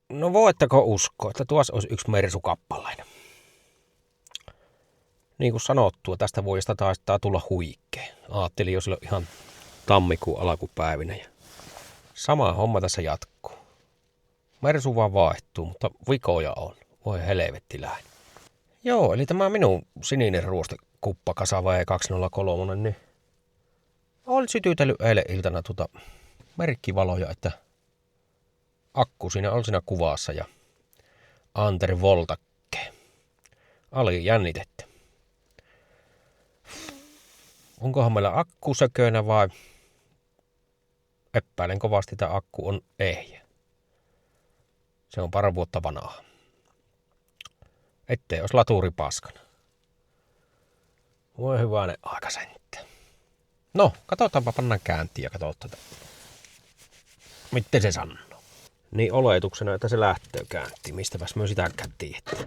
No voitteko uskoa, että tuossa olisi yksi mersukappalainen. Niin kuin sanottua, tästä vuodesta taistaa tulla huikea. Ajattelin jo silloin ihan tammikuun alkupäivinä. Ja sama homma tässä jatkuu. Mersu vaan vaihtuu, mutta vikoja on. Voi helvettiläinen. Joo, eli tämä minun sininen ruostekuppakasa V203, niin olin sytytellyt eilen iltana merkkivaloja, että akku siinä oli siinä kuvassa ja Anteri Voltakke. Ali jännitettä. Onkohan meillä akku sökönä vai epäilen kovasti, että akku on ehjä. Se on pari vuotta vanhaa. Ettei olisi laturi paskana. Voi hyvänen aika sentään. No, katsotaanpa pannaan käyntiin ja katsotaan, miten se sanoo. Niin oletuksena, että se lähtee käyntiin. Mistäpäs me sitäkään tiedetään.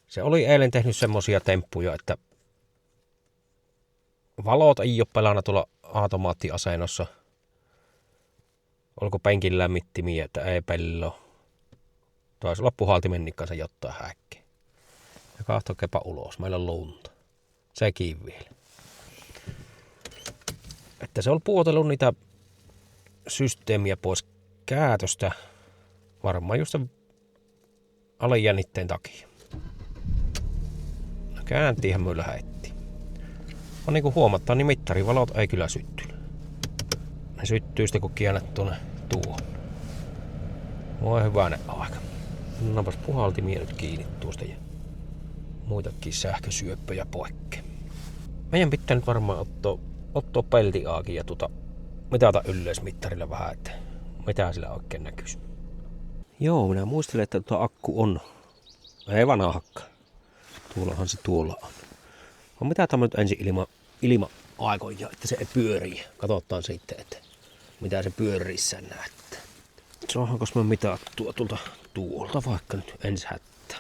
Se oli eilen tehnyt semmosia temppuja, että valot ei ole pelannut tuolla automaattiasennossa. Oliko penkin lämmittimiä, että ei pello. Taisi olla puhaltimen kanssa jotain häkkiä. Ja kahtokepa ulos, meillä on lunta. Sekin vielä. Että se on puotellut niitä systeemiä pois käytöstä. Varmaan just sen alijännitteen takia. Kääntiinhän me lähettiin. On niin kuin huomattaa, niin mittarivalot ei kyllä syttynyt. Ne syttyy sitten kun käännät tuonne tuohon. Voi hyvänen aika. Pannaanpas puhaltimia nyt kiinni tuosta ja muitakin sähkösyöppöjä poikkeen. Meidän pitää nyt varmaan ottaa peltiaakin ja mitata yleismittarilla vähän, että mitä sillä oikein näkyisi. Joo, minä muistelen, että akku on. Ei vanhakka. Tuollahan se tuolla on. Vaan mitä tämä nyt ensin ilma aikoja, että se ei pyörii. Katsotaan sitten, että mitä se pyörissä näyttää. Saadaanko me mitattua tuolta vaikka nyt ensi hättä.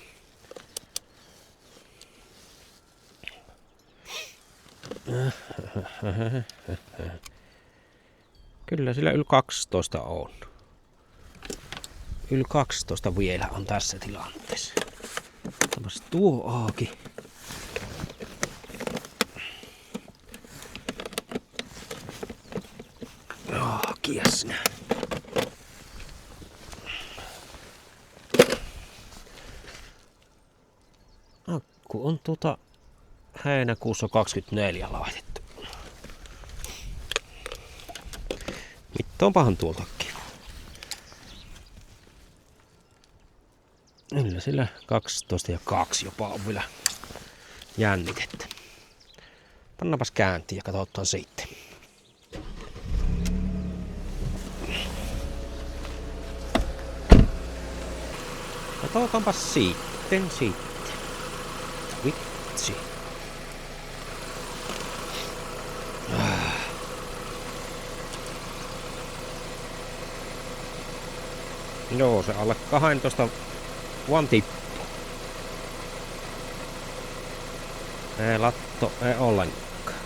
Kyllä sillä yli 12 on. Yli 12 vielä on tässä tilanteessa. Otapas tuo auki. Kies nää. Akku on heinäkuussa 24 laitettu. Mittaanpahan tuoltakin. Kyllä sillä 12 ja 2 jopa on vielä jännitettä. Pannaanpas käyntiin ja katsotaan sitten. Katsotaanpas sitten. Vitsi. Joo, se alle 12 vaan tippu. Ei latto, ei ollenkaan.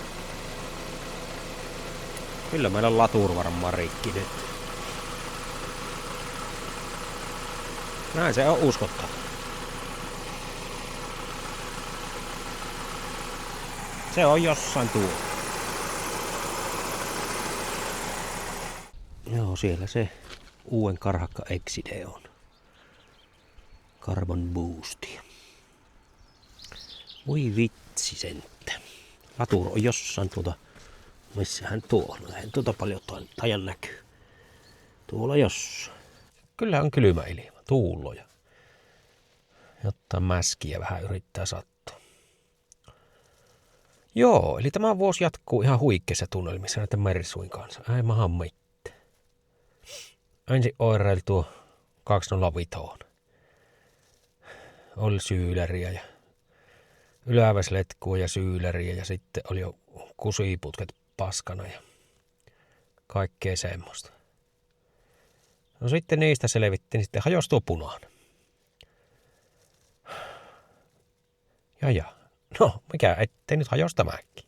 Kyllä meillä on latur varmaan rikki nyt. Näin se on uskottava. Se on jossain tuolla. Joo, siellä se uuden karhakka Exide on. Carbon Boostia. Voi vitsi senttä. Latur on jossain missähän tuo on. Eihän paljon tajan näkyy. Tuolla jossain. Kyllä on kylmä ilma. Tuuloja. Jotta mäskiä vähän yrittää sattua. Joo, eli tämä vuosi jatkuu ihan huikeissa tunnelmissa näiden Mersuin kanssa. Ei mahan mitään. Ensin oireiltu 205. Oli syyleriä ja yläväsletkua ja syyleriä ja sitten oli jo kusiputket paskana ja kaikkea semmoista. No sitten niistä selvittiin, niin sitten hajosi tuo punainen. Ja. No, mikä ettei nyt hajosi tämäkin.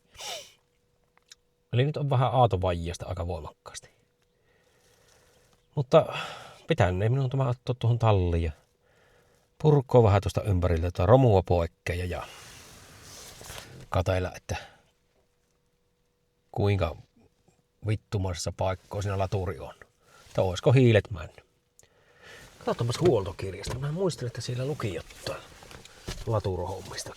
Eli nyt on vähän aatovajjasta aika voimakkaasti. Mutta pitää ne minun tämä ottaa tuohon talliin ja purkkoa vähän tuosta ympäriltä, että romua poikkeja ja katsella, että kuinka vittumaisessa paikkaa siinä laturi on. Että olisiko hiilet mennyt. Katsotaanpas huoltokirjasta. Mä muistelin, että siellä luki jotain laturohommista.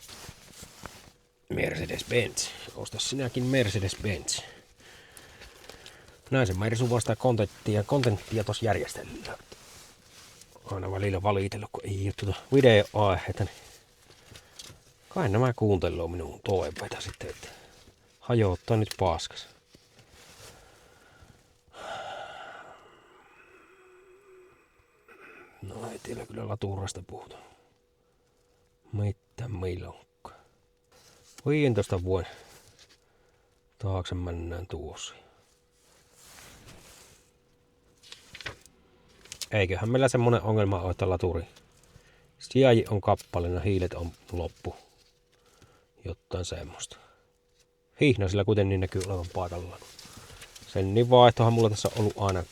Mercedes-Benz. Osta sinäkin Mercedes-Benz. Näin se Mersu vastaa kontenttia tossa järjestellään. Aina välillä valitellut, kun ei ole tuota videoaiheita. Niin kai nämä kuunteloo minun toiveita sitten, että hajouttaa nyt paskas. No ei teillä kyllä laturasta puhuta. Mitä milloinkaan. 15 vuoden taakse mennään tuossa. Eiköhän meillä semmonen ongelma ole, että laturi sijaji on kappaleena, hiilet on loppu. Jotain semmoista. Hihna sillä kuitenkin näkyy olevan paikallaan. Sen niin vaihtohan mulla tässä on ollut aina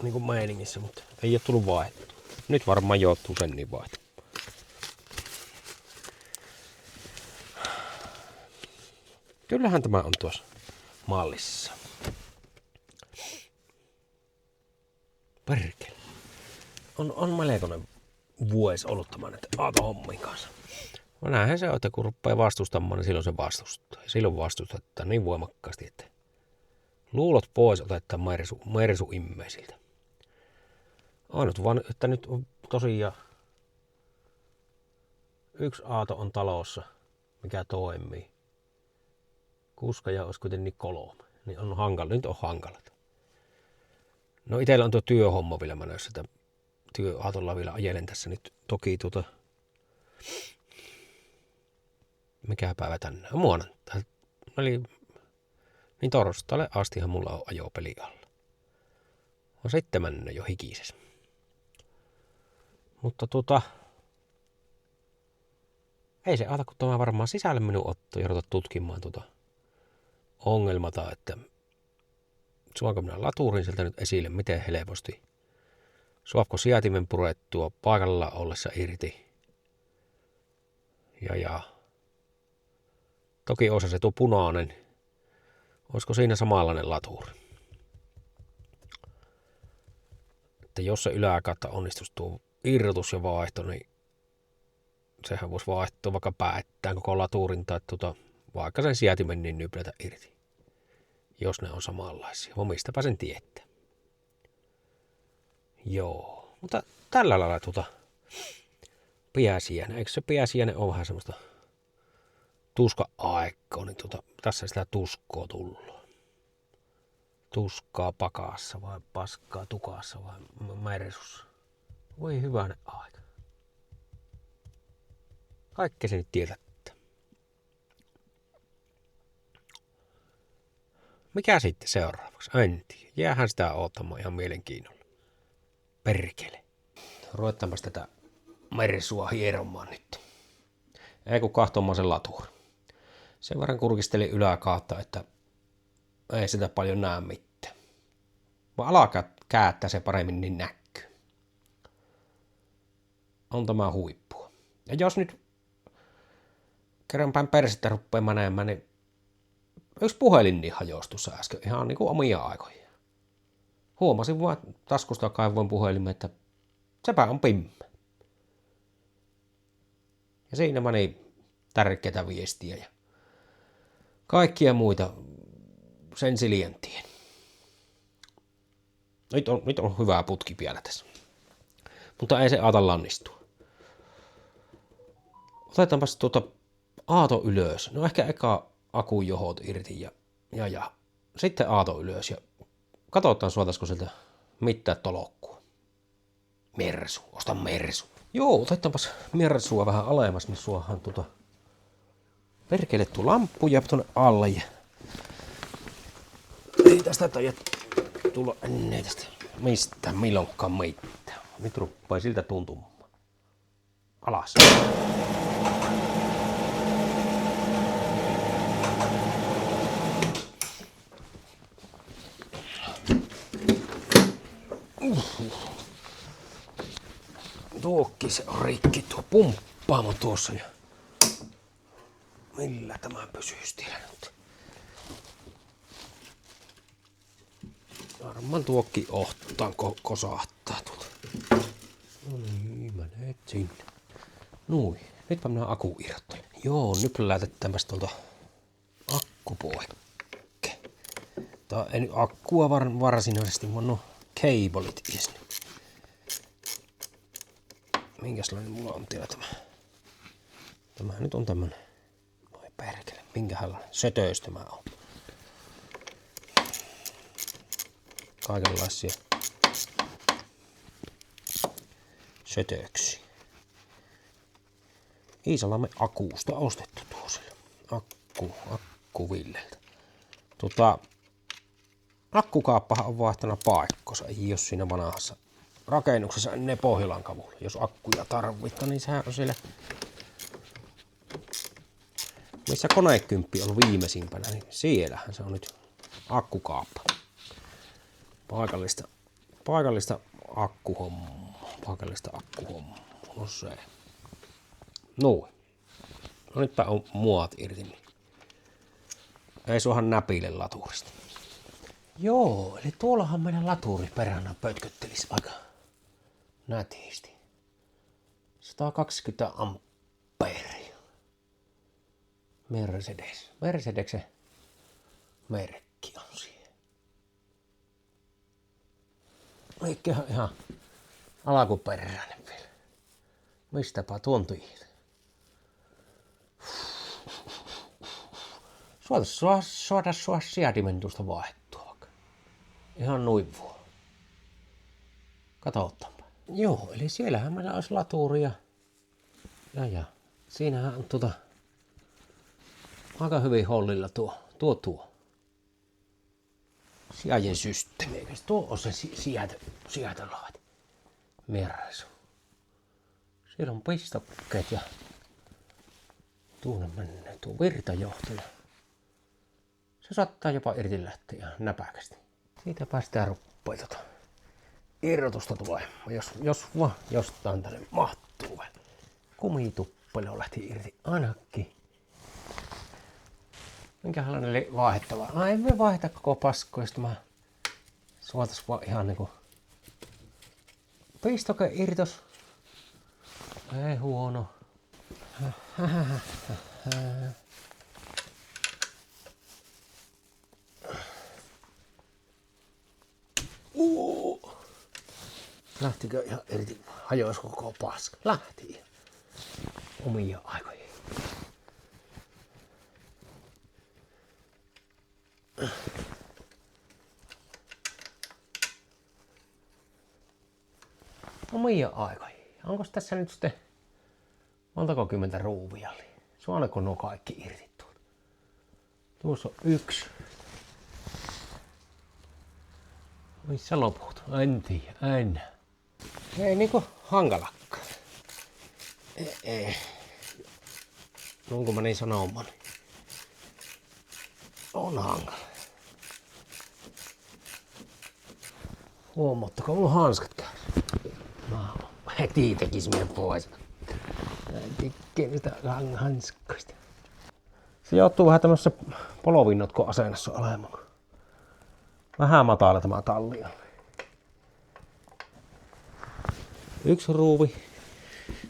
niin kuin meiningissä, mutta ei ole tullut vaihtoa. Nyt varmaan joutuu sen niin vaihto. Kyllähän tämä on tuossa mallissa. Perkele. On melkoinen vuosi ollut tämän aato-hommin kanssa. Näinhän se on, että kun rupeaa vastustamaan, niin silloin se vastustaa. Silloin vastustetaan niin voimakkaasti, että luulot pois otetaan Mersu immeisiltä. Ainut vaan, että nyt on tosiaan yksi aato on talossa, mikä toimii. Kuskaja olisi kuitenkin 3. Niin on hankala. Nyt on hankalat. No itellä on tuo työhomma vielä menossa, että työaatolla vielä ajelen tässä nyt. Toki mikä päivä tänään? Maanantai. Eli niin torstaille astihan mulla on ajopeli alla. On 7 jo hikisessä. Mutta ei se aata, kun tämä varmaan sisälle minun ottaa ja ruveta tutkimaan ongelmata, että saanko minä laturin sieltä nyt esille, miten helposti. Saako sijatimen purettua paikalla ollessa irti. Ja. Toki osa se tuo punainen. Olisiko siinä samanlainen laturi? Että jos se yläkautta onnistuisi tuo irrotus ja vaihto, niin sehän voisi vaihtua vaikka päättään koko laturin tai vaikka sen sijatimen niin nyplätä irti. Jos ne on samanlaisia. Omistapa sen tietää. Joo. Mutta tällä lailla pääsiäinen. Eikö se pääsiäinen ole vähän semmoista tuska-aikaa, niin tässä sitä tuskoa tullut. Tuskaa pakassa vai paskaa tukassa vai Mersussa. Voi hyvänen aika. Kaikki se nyt tiedätte. Mikä sitten seuraavaksi? En tiedä. Jäähän sitä oottamaan ihan mielenkiinnolla. Perkele. Ruvetaanpas tätä Mersua hieromaan nyt. Ei kun kahtomaan sen laturi. Sen verran kurkistelin yläkautta, että ei sitä paljon näe mitään. Vaan alakäättää se paremmin, niin näkyy. On tämä huippua. Ja jos nyt kerran päin persettä rupeaa menemään, niin yksi puhelin niin hajosi tuossa äsken ihan niin kuin omia aikoja. Huomasin vaan taskusta kaivoin puhelimen, että sepä on pimmä. Ja siinä meni tärkeitä viestiä ja kaikkia muita sen silientien. Nyt on hyvää putki vielä tässä. Mutta ei se aata lannistua. Otetaanpas aato ylös. No ehkä eka akujohot irti ja sitten aato ylös ja katsotaan suotaisiko sieltä mitään tolokkua. Mersu, osta Mersu. Joo, otetaanpas Mersua vähän alemmas, niin suohan perkelettu lamppuja tuonne alle ja ei tästä taida tulla ennen tästä mistään milloinkaan mitään. Nyt ruppaa siltä tuntumaan. Alas. tuokki se on rikki tuo pumppaamo tuossa. Ja millä tämä pysyisi siellä nyt? Varmaan tuokki ohtaan kosahtaa tuolta. No niin, menet sinne. Nui, nytpä minä akku irrottelen. Joo, nyt lähetetäänpäs tuolta akku poikke. Tää ei nyt akkua varsinaisesti, vaan no cablet is. Minkäslainen mulla on täällä tämä? Tämähän nyt on tämmönen. Voi perkele, minkälainen sötöys tämä on. Kaikenlaisia sötöksiä. Iisalmen akusta ostettu tuossa. Akku Villeltä. Akkukaappahan on vaihtanut paikkosa, ei ole siinä vanhassa rakennuksessa ennen pohjolankavulla. Jos akkuja tarvittaa, niin sehän on siellä, missä konekymppi on viimeisimpänä, niin siellähän se on nyt akkukaappa. Paikallista akkuhommaa. No se. No nytpä on muot irti. Niin. Ei suohan näpille laturista. Joo, eli tuollahan meidän laturi perhana pötköttelisi aika nätisti. 120 ampeeria. Mercedeksen merkki on siihen. Eikä ihan alkuperäinen vielä. Mistäpä tuon tiedät? Suota sua siedimentusta vaihtua vaikka. Ihan noin vuo. Katsotaanpa. Joo, eli siellähän meillä olisi laturi ja siinähän on aika hyvin hollilla tuo. Sijajen systeemi, eikä tuo ole se sijaitolaite. Mersu. Siellä on pistokkeet ja tuonne menee tuo virtajohtaja. Se saattaa jopa irti lähteä ihan näpäkästi. Siitä päästään ruppeen irrotusta tulee. Jos jostain tänne mahtuu. Kumituppelo lähti irti ainakin. Minkälainen oli vaihdettava? No ei me vaihda koko paskoista. Mä suotais vaan ihan niinku pistoke irtos. Ei huono. Lähtikö ihan irti? Hajois koko paska? Lähti. Omia aikoja. Omia aikoja. Onko tässä nyt sitten montako kymmentä ruuvia? Suoneko nuo kaikki irti tuolta? Tuossa on yksi. Missä loput? En tiedä, en. Ei niinku hankalakka. Ei. Onko mä niin sanomaan? On hankala. Huomaatteko, mulla on hanskat käy. Mä heti tekis meidän pois. En tikkää niistä hanskoista. Se joutuu vähän tämmössä polovinnotko asennassa olemaan. Vähän matala tämä talli on. Yksi ruuvi.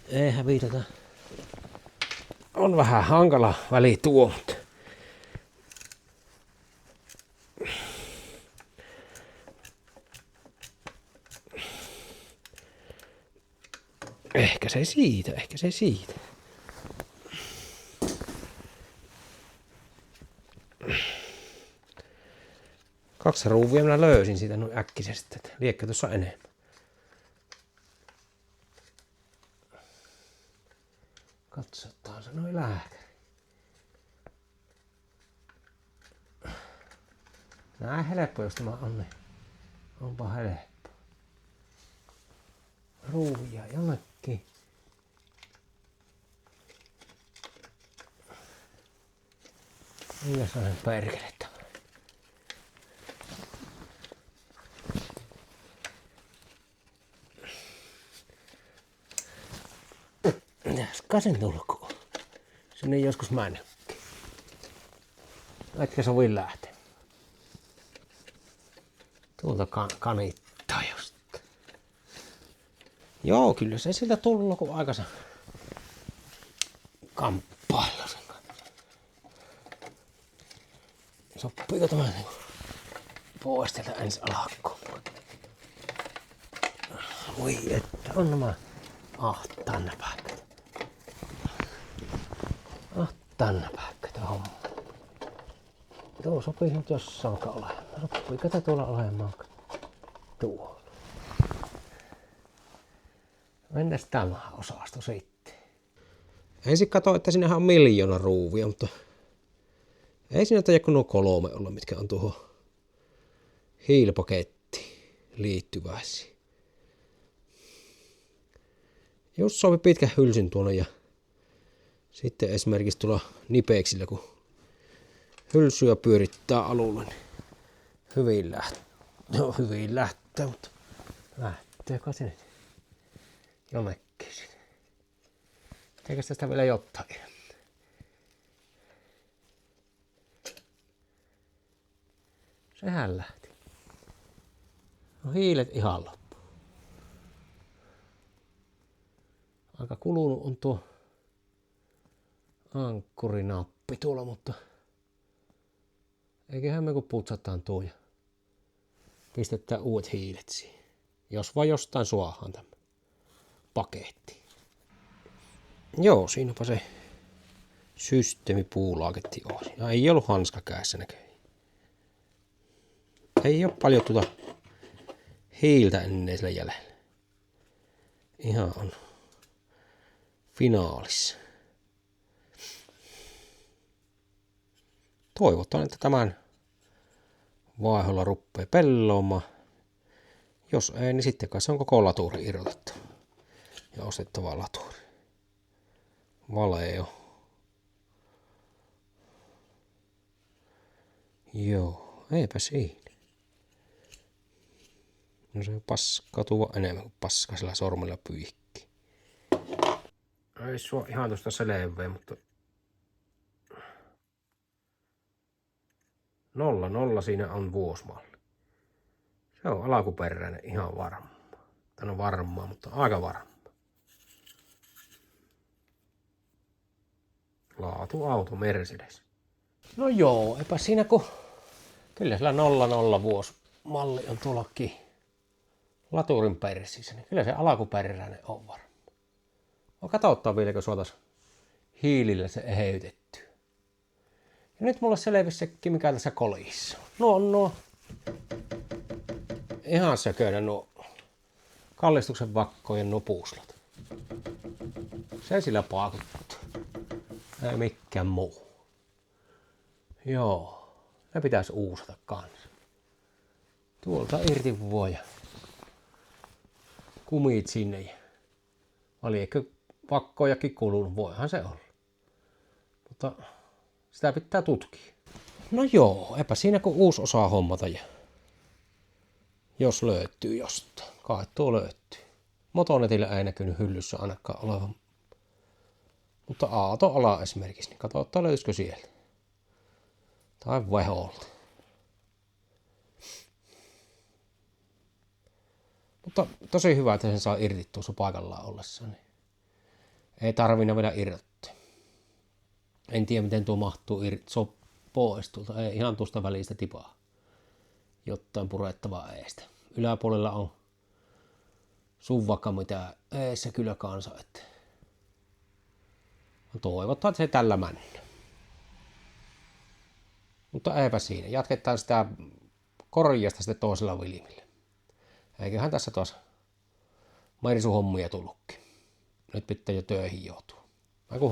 Ei hävitetä. On vähän hankala väli tuo, mutta ehkä se siitä. Kaksi ruuvia minä löysin siitä noin äkkisesti, että liekkä tuossa enemmän. Katsotaan se noin lääkäri. Näin helppo, jos tämä on, niin onpa helppo. Ruuvia jonnekin. Minkälainen perkele tämä? Mitäskä sen tulkoon? Sinne joskus mänykki. Etkä sovi lähteä. Tuolta kanittaa just. Joo, kyllä se siltä tullut, kun aikansa kamppailla sen kanssa. Sopiiko tämä niin pois täältä ensi alakkoon? Voi että on nämä tänne päikät. Tänne päikät homma. Tuo sopii nyt jossain olemaan. Sopii tätä tuolla olemaan. Tuolla. Mennäs tämä osasto sitten. Ensin katso, että siinähän on 1 000 000 ruuvia, mutta ei siinä taida kuin nuo 3 olla, mitkä on tuohon hiilipakettiin liittyväisiä. Just sovi pitkä hylsyn tuonne ja sitten esimerkiksi tuolla nipeksillä, kun hylsyä pyörittää alulla, niin hyvin lähtee, mutta lähteekö se nyt jonnekin sinne? Eikö tästä vielä jotain? Sehän lähti. No hiilet ihan loppu. Aika kulunut on tuo ankkurinappi tuolla, mutta eiköhän me kun putsataan tuo ja pistetään uudet hiilet siihen. Jos vaan jostain suohaan tämä paketti. Joo, siinäpä se systeemipuulaaketti on. Ja ei ollut hanska kädessä näköjään. Ei ole paljon tuota hiiltä ennen sillä jäljellä. Ihan on finaalissa. Toivotaan, että tämän vaiholla ruppee pelloamaan. Jos ei, niin sitten kai se on koko laturi irrotettava ja ostettava laturi. Valeo. Joo, eipä siinä. No se paskautuu vaan enemmän kuin paskasella sormella pyyhkii. Ei sua ihan tuosta selvää, mutta 00 siinä on vuosimalli. Se on alkuperäinen ihan varma. Tai on varmaa, mutta aika varma. Laatuauto Mercedes. No joo, eipä siinä kun kyllä sillä 00 vuosimalli on tuollakin laturin persissä, niin kyllä se alkuperäinen on varma. No katsotaan vieläkö suotais hiilillä se eheytetty. Ja nyt mulle selvisi sekin, mikä tässä kolissa on. No ihan sököinä nuo kallistuksen vakkojen nuo puuslat. Se sillä paakuttaa. Ei mikään muu. Joo, ne pitäisi uusata kanssa. Tuolta irti vuoja. Kumit sinne ja liekö pakkojakin kulunut, voihan se olla. Mutta sitä pitää tutkia. No joo, eipä siinä kun uusi osaa hommata ja jos löytyy jostain. Kai tuo löytyy. Motonetillä ei näkynyt hyllyssä ainakaan olevan. Mutta Aato-ala esimerkiksi, niin katsotaan löytyisikö sieltä. Tai Veholta. Mutta tosi hyvä, että sen saa irti tuossa paikallaan ollessa. Niin ei tarvinnut vielä irrottaa. En tiedä, miten tuo mahtuu irti. Se on pois tuolta. Ei ihan tuosta välistä tipaa. Jotain purettavaa eestä. Yläpuolella on suvakka, mitä ei se kyllä kansa. Että toivotaan, että se tällä mennä. Mutta eipä siinä. Jatketaan sitä korjasta sitten toisella vilimillä. Eiköhän tässä taas Mersu-hommia tullutkin. Nyt pitää jo töihin joutua. Aiku